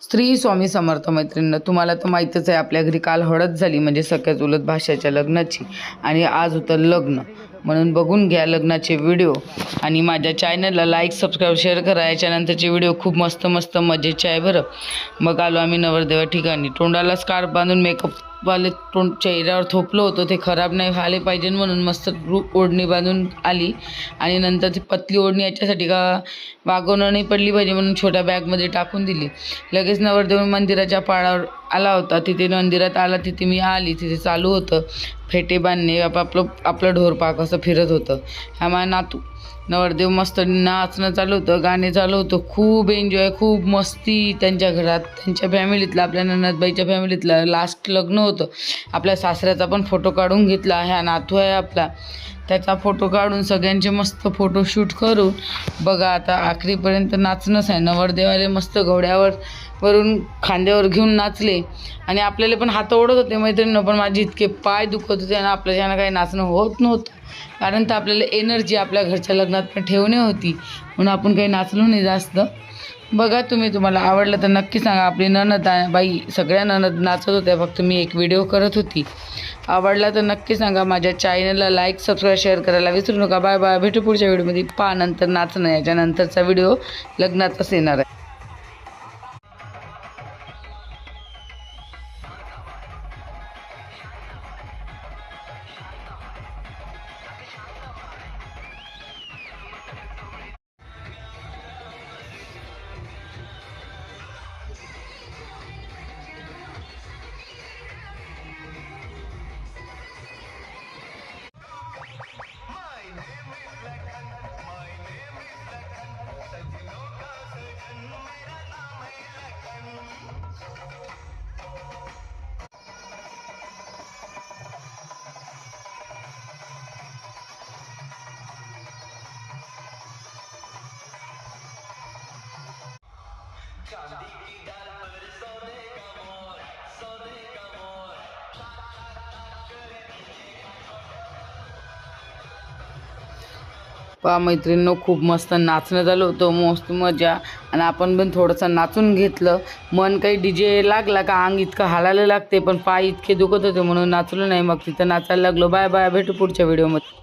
श्री स्वामी समर्थ मैत्रिणींनो, तुम्हाला तर माहीतच आहे आपल्या घरी काल हळद झाली म्हणजे सख्या चुलत भाषाच्या लग्नाची आणि आज होतं लग्न. म्हणून बघून घ्या लग्नाचे व्हिडिओ आणि माझ्या चॅनलला लाईक सबस्क्राईब शेअर करा. याच्यानंतरचे व्हिडिओ खूप मस्त मस्त मजेचे आहे बरं. मग आलो आम्ही नवरदेवा ठिकाणी. तोंडाला स्कार्फ बांधून मेकअपवाले चेहऱ्यावर थोपलं होतं, ते खराब नाही व्हायला पाहिजे म्हणून मस्त ओढणी बांधून आली. आणि नंतर ती पतली ओढणी याच्यासाठी का वागवणं नाही पडली पाहिजे म्हणून छोट्या बॅगमध्ये टाकून दिली. लगेच नवरदेव मंदिराच्या पाडावर आला होता. तिथे मंदिरात आला, तिथे मी आली. तिथे चालू होतं फेटे बांधणे, आपलं ढोरपाक असं फिरत होतं. ह्या माझ्या नातू नवरदेव मस्त नाचणं चालू होतं, गाणे चालू होतं. खूप एन्जॉय, खूप मस्ती त्यांच्या घरात, त्यांच्या फॅमिलीतलं, आपल्या ननदबाईच्या फॅमिलीतलं लास्ट लग्न होतं. आपल्या सासऱ्याचा पण फोटो काढून घेतला. ह्या नातू आहे आपला, त्याचा फोटो काढून सगळ्यांचे मस्त फोटोशूट करून बघा आता आखरीपर्यंत नाचणंच आहे. नवरदेवाले मस्त वरून खांद्यावर घेऊन नाचले आणि आपल्याला पण हात ओढत होते मैत्रिणींनो, पण माझे इतके पाय दुखत होते आणि आपल्याच्यानं काही नाचणं होत नव्हतं. कारण तर आपल्याला एनर्जी आपल्या घरच्या लग्नात पण ठेवणे होती म्हणून आपण काही नाचलो नाही जास्त. बघा तुम्हाला आवडलं तर नक्की सांगा. आपली नणद बाई सगळ्या नणद नाचत होत्या, फक्त मी एक व्हिडिओ करत होती. आवडला तर नक्की सांगा. माझ्या चॅनलला लाईक सबस्क्राईब शेअर करायला विसरू नका. बाय बाय, भेटू पुढच्या व्हिडिओमध्ये. नंतर नाचणं याच्यानंतरचा व्हिडिओ लग्नाचाच येणार आहे. पहा मैत्रिणींनो, खूप मस्त नाचणं झालं होतं, मस्त मजा. आणि आपण पण थोडंसं नाचून घेतलं. मन काही DJ लागला का अंग इतकं हालायला लागते, पण पाय इतके दुखत होते म्हणून नाचलो नाही. मग तिथं नाचायला लागलो. बाय बाय, भेटू पुढच्या व्हिडिओमध्ये.